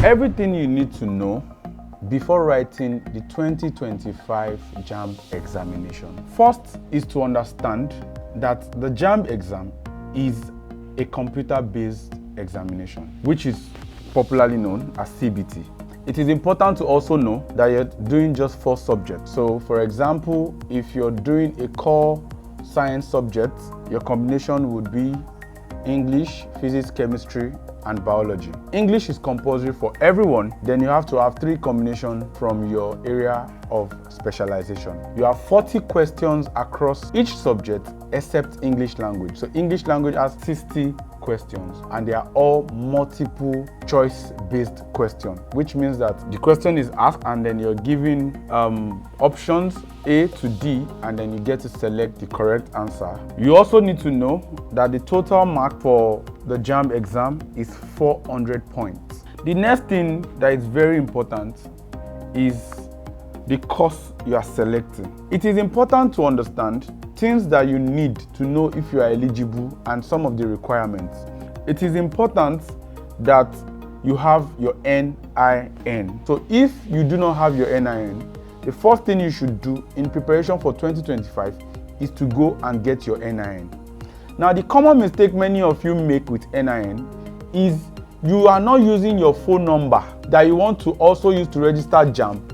Everything you need to know before writing the 2025 JAMB examination. First is to understand that the JAMB exam is a computer-based examination, which is popularly known as CBT. It is important to also know that you're doing just 4 subjects. So for example, if you're doing a core science subject, your combination would be English, physics, chemistry, and biology. English is compulsory for everyone. Then you have to have 3 combinations from your area of specialization. You have 40 questions across each subject except English language. So English language has 60 questions, and they are all multiple choice based questions, which means that the question is asked and then you're given options A to D, and then you get to select the correct answer. You also need to know that the total mark for the JAMB exam is 400 points. The next thing that is very important is the course you are selecting. It is important to understand things that you need to know if you are eligible and some of the requirements. It is important that you have your NIN. So if you do not have your NIN, the first thing you should do in preparation for 2025 is to go and get your NIN. Now, the common mistake many of you make with NIN is you are not using your phone number that you want to also use to register JAMB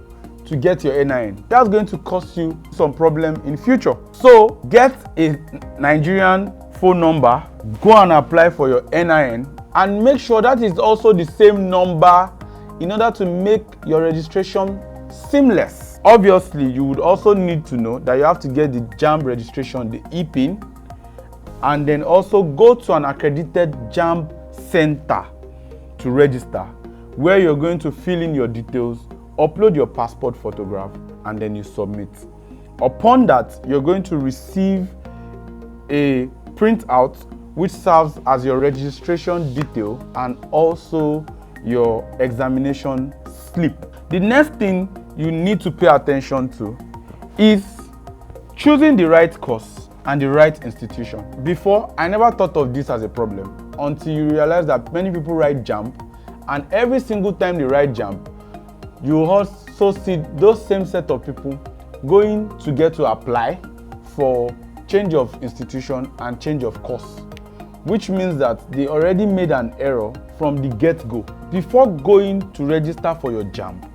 to get your NIN. That's going to cause you some problem in future. So get a Nigerian phone number, go and apply for your NIN, and make sure that is also the same number in order to make your registration seamless. Obviously, you would also need to know that you have to get the JAMB registration, the EPIN, and then also go to an accredited JAMB center to register, where you're going to fill in your details, upload your passport photograph, and then you submit. Upon that, you're going to receive a printout which serves as your registration detail and also your examination slip. The next thing you need to pay attention to is choosing the right course and the right institution. Before, I never thought of this as a problem until you realize that many people write JAMB, and every single time they write JAMB, you also see those same set of people going to get to apply for change of institution and change of course, which means that they already made an error from the get-go. Before going to register for your JAMB,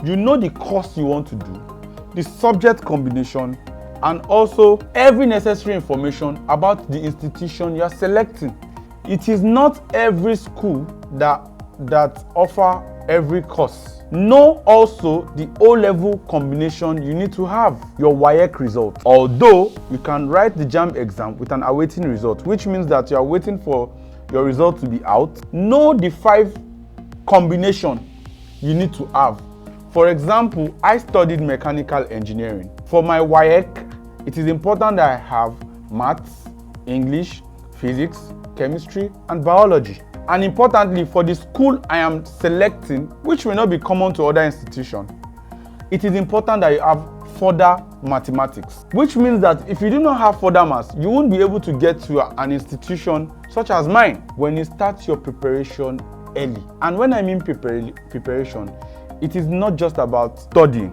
you know the course you want to do, the subject combination, and also every necessary information about the institution you are selecting. It is not every school that offer every course. Know also the O-level combination you need to have, your WAEC result. Although you can write the JAMB exam with an awaiting result, which means that you are waiting for your result to be out. Know the 5 combination you need to have. For example, I studied mechanical engineering. For my WAEC, it is important that I have maths, English, physics, chemistry, and biology. And importantly, for the school I am selecting, which may not be common to other institutions, it is important that you have further mathematics, which means that if you do not have further maths, you won't be able to get to an institution such as mine when you start your preparation early. And when I mean preparation, it is not just about studying.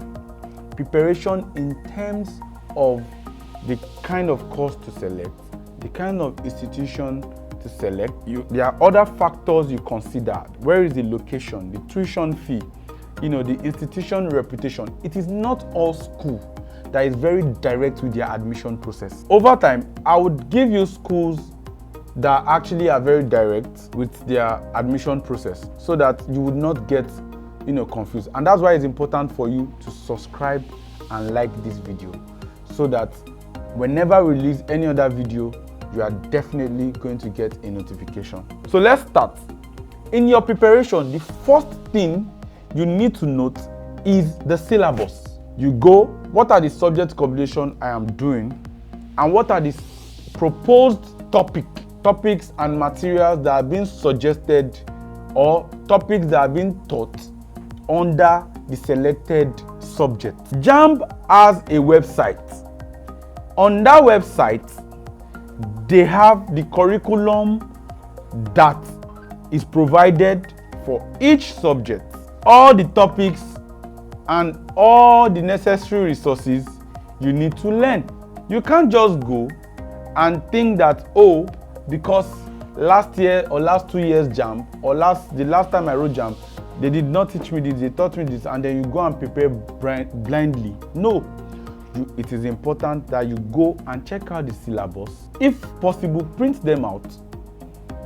Preparation in terms of the kind of course to select, the kind of institution to select. There are other factors you consider. Where is the location, the tuition fee, the institution reputation. It is not all school that is very direct with their admission process. Over time, I would give you schools that actually are very direct with their admission process so that you would not get confused. And that's why it's important for you to subscribe and like this video so that whenever we release any other video, you are definitely going to get a notification. So let's start. In your preparation, the first thing you need to note is the syllabus. You go, what are the subject combination I am doing, and what are the proposed topics and materials that are being suggested, or topics that are being taught under the selected subject. JAMB has a website. On that website, they have the curriculum that is provided for each subject, all the topics and all the necessary resources you need to learn. You can't just go and think that, oh, because last year or last 2 years JAMB, or the last time I wrote JAMB, they did not teach me this, they taught me this, and then you go and prepare blindly. No, it is important that you go and check out the syllabus. If possible, print them out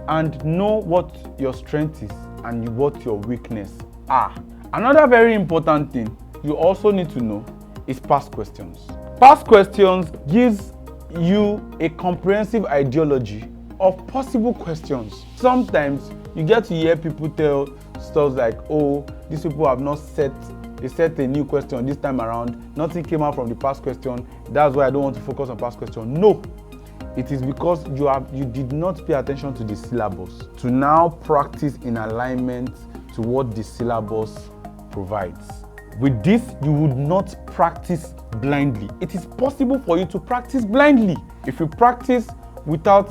and know what your strength is and what your weakness are. Another very important thing you also need to know is past questions. Past questions gives you a comprehensive ideology of possible questions. Sometimes you get to hear people tell stuff like, oh, these people have not set a new question this time around, nothing came out from the past question, that's why I don't want to focus on past question. No, it is because you did not pay attention to the syllabus to now practice in alignment to what the syllabus provides. With this, you would not practice blindly. It is possible for you to practice blindly. If you practice without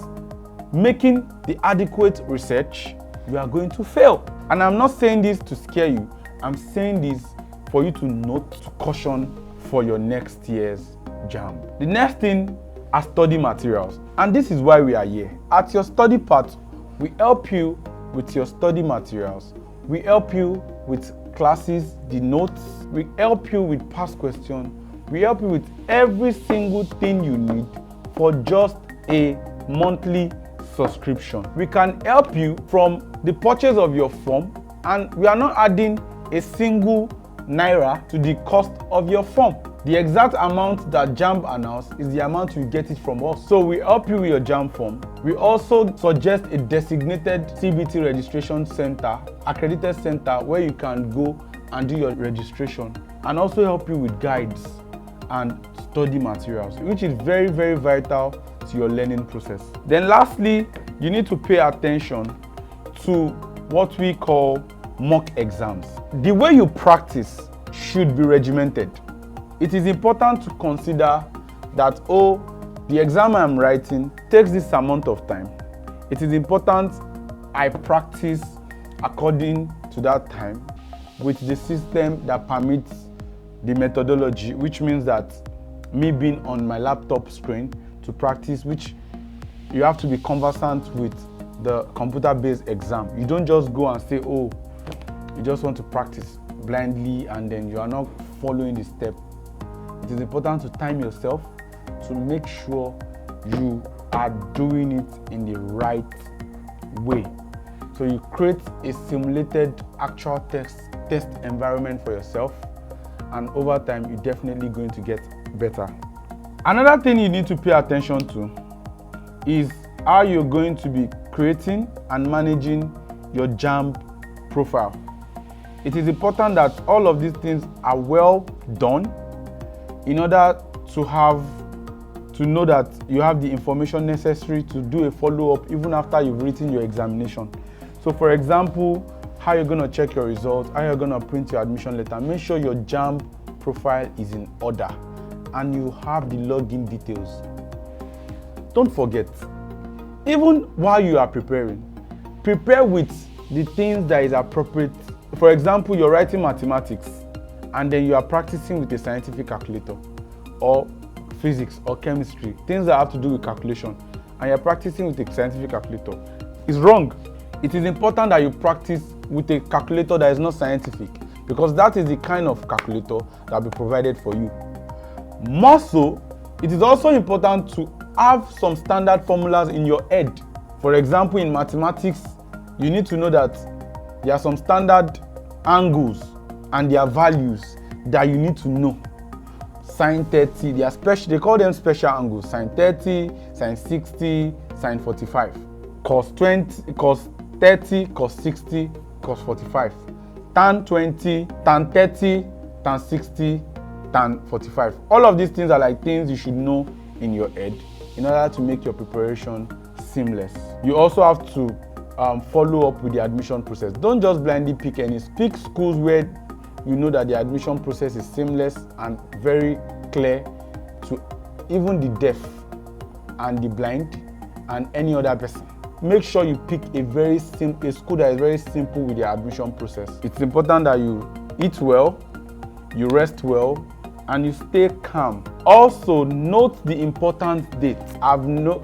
making the adequate research, you are going to fail. And I'm not saying this to scare you. I'm saying this for you to note, to caution for your next year's JAMB. The next thing are study materials. And this is why we are here. At your study part, we help you with your study materials. We help you with classes, the notes. We help you with past questions. We help you with every single thing you need for just a monthly subscription. We can help you from the purchase of your form, and we are not adding a single naira to the cost of your form. The exact amount that JAMB announced is the amount you get it from us. So we help you with your JAMB form. We also suggest a designated CBT registration center, accredited center, where you can go and do your registration, and also help you with guides and study materials, which is very, very vital to your learning process. Then lastly, you need to pay attention to what we call mock exams. The way you practice should be regimented. It is important to consider that, oh, the exam I'm writing takes this amount of time. It is important I practice according to that time with the system that permits the methodology, which means that me being on my laptop screen to practice, which you have to be conversant with the computer-based exam. You don't just go and say, oh, you just want to practice blindly and then you are not following the step. It is important to time yourself to make sure you are doing it in the right way. So you create a simulated actual test environment for yourself, and over time you're definitely going to get better. Another thing you need to pay attention to is how you're going to be creating and managing your JAMB profile. It is important that all of these things are well done in order to know that you have the information necessary to do a follow-up even after you've written your examination. So for example, how you're going to check your results, how you're going to print your admission letter. Make sure your JAMB profile is in order and you have the login details. Don't forget, even while you are preparing, prepare with the things that is appropriate. For example, you're writing mathematics and then you are practicing with a scientific calculator, or physics or chemistry, things that have to do with calculation, and you're practicing with a scientific calculator. It's wrong. It is important that you practice with a calculator that is not scientific, because that is the kind of calculator that will be provided for you. More so, it is also important to have some standard formulas in your head. For example, in mathematics, you need to know that there are some standard angles and their values that you need to know. Sine 30, they call them special angles. Sine 30, sine 60, sine 45. Cos 20, cos 30, cos 60, cos 45. Tan 20, tan 30, tan 60, tan 45. All of these things are like things you should know in your head in order to make your preparation seamless. You also have to follow up with the admission process. Don't just blindly pick any. Pick schools where you know that the admission process is seamless and very clear to even the deaf and the blind and any other person. make sure you pick a school that is very simple with their admission process. It's important that you eat well, you rest well, and you stay calm. Also, note the important dates.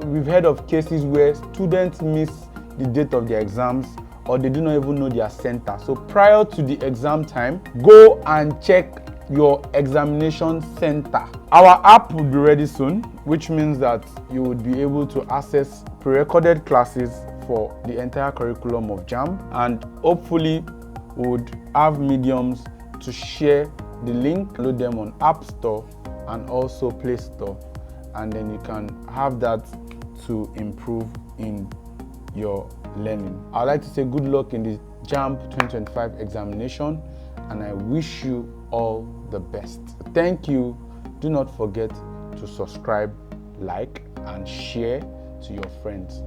We've heard of cases where students miss the date of their exams, or they do not even know their center. So prior to the exam time, go and check your examination center. Our app will be ready soon, which means that you would be able to access pre-recorded classes for the entire curriculum of JAMB, and hopefully would have mediums to share the link, load them on App Store and also Play Store, and then you can have that to improve in your learning. I'd like to say good luck in the JAMB 2025 examination, and I wish you all the best. Thank you. Do not forget to subscribe, like, and share to your friends.